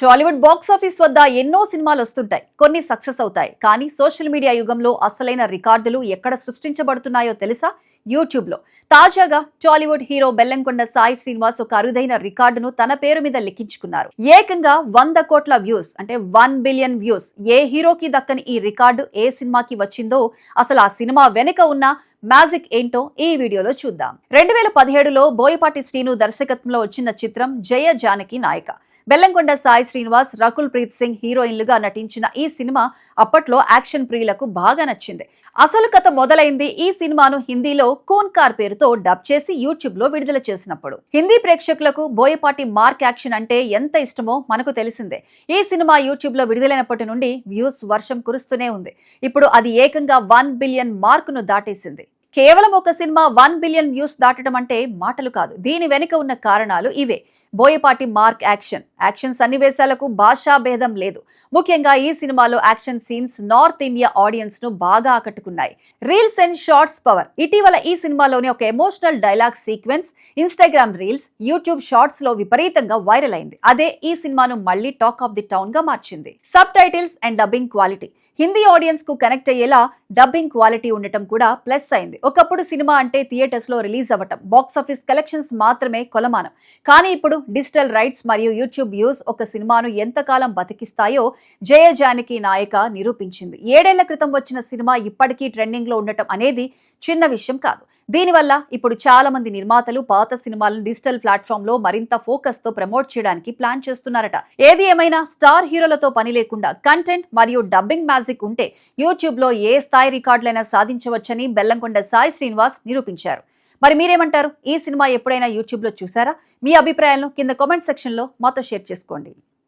Tollywood box office వద్ద ఎన్నో సినిమాలు వస్తుంటాయి. కొన్ని సక్సెస్ అవుతాయి. కానీ సోషల్ మీడియా యుగంలో అసలైన రికార్డులు ఎక్కడ సృష్టించబడుతున్నాయో తెలుసా? యూట్యూబ్ లో. తాజాగా టాలీవుడ్ హీరో బెల్లంకొండ సాయి శ్రీనివాస్ ఒక అరుదైన రికార్డును తన పేరు మీద లిఖించుకున్నారు. ఏకంగా 100 కోట్ల వ్యూస్ అంటే 1 బిలియన్ వ్యూస్. ఏ హీరోకి దక్కని ఈ రికార్డు ఏ సినిమాకి వచ్చిందో, అసలు ఆ సినిమా వెనుక ఉన్న మ్యాజిక్ ఏంటో ఈ వీడియోలో చూద్దాం. 2017లో బోయపాటి శ్రీను దర్శకత్వంలో వచ్చిన చిత్రం జయ జానకి నాయక. బెల్లంకొండ సాయి శ్రీనివాస్, రకుల్ ప్రీత్ సింగ్ హీరోయిన్లుగా నటించిన ఈ సినిమా అప్పట్లో యాక్షన్ ప్రియులకు బాగా నచ్చింది. అసలు కథ మొదలైంది ఈ సినిమాను హిందీలో కోన్కార్ పేరుతో డబ్ చేసి యూట్యూబ్ లో విడుదల చేసినప్పుడు. హిందీ ప్రేక్షకులకు బోయపాటి మార్క్ యాక్షన్ అంటే ఎంత ఇష్టమో మనకు తెలిసిందే. ఈ సినిమా యూట్యూబ్ లో విడుదలైనప్పటి నుండి వ్యూస్ వర్షం కురుస్తూనే ఉంది. ఇప్పుడు అది ఏకంగా 1 బిలియన్ మార్క్ ను దాటేసింది. కేవలం ఒక సినిమా 1 బిలియన్ వ్యూస్ దాటడం అంటే మాటలు కాదు. దీని వెనుక ఉన్న కారణాలు ఇవే. బోయపాటి మార్క్ యాక్షన్ సన్నివేశాలకు భాషా భేదం లేదు. ముఖ్యంగా ఈ సినిమాలో action scenes north India audience ను బాగా ఆకట్టుకున్నాయి. Reels and shorts power. ఇటీవల ఈ సినిమాలోని ఒక emotional dialogue sequence Instagram reels, YouTube shorts లో విపరీతంగా వైరల్ అయింది. అదే ఈ సినిమాను మళ్లీ టాక్ ఆఫ్ ది టౌన్ గా మార్చింది. Sub titles and dubbing quality. Hindi audience కు కనెక్ట్ అయ్యేలా డబ్బింగ్ క్వాలిటీ ఉండటం కూడా ప్లస్ అయింది. ఒకప్పుడు సినిమా అంటే థియేటర్స్ లో రిలీజ్ అవ్వటం, బాక్స్ ఆఫీస్ కలెక్షన్స్ మాత్రమే కొలమానం. కానీ ఇప్పుడు డిజిటల్ రైట్స్ మరియు యూట్యూబ్ వ్యూస్ ఒక సినిమాను ఎంతకాలం బతికిస్తాయో జయ జానకి నాయక నిరూపించింది. 7 ఏళ్ల క్రితం వచ్చిన సినిమా ఇప్పటికీ ట్రెండింగ్ లో ఉండటం అనేది చిన్న విషయం కాదు. దీనివల్ల ఇప్పుడు చాలా మంది నిర్మాతలు పాత సినిమాలను డిజిటల్ ప్లాట్ఫామ్ లో మరింత ఫోకస్ తో ప్రమోట్ చేయడానికి ప్లాన్ చేస్తున్నారట. ఏది ఏమైనా స్టార్ హీరోలతో పని లేకుండా కంటెంట్ మరియు డబ్బింగ్ మ్యాజిక్ ఉంటే యూట్యూబ్ లో ఏ స్థాయి రికార్డులైనా సాధించవచ్చని బెల్లంకొండ సాయి శ్రీనివాస్ నిరూపించారు. మరి మీరేమంటారు? ఈ సినిమా ఎప్పుడైనా యూట్యూబ్ లో చూసారా? మీ అభిప్రాయాలను కింద కామెంట్ సెక్షన్ లో మాతో షేర్ చేసుకోండి.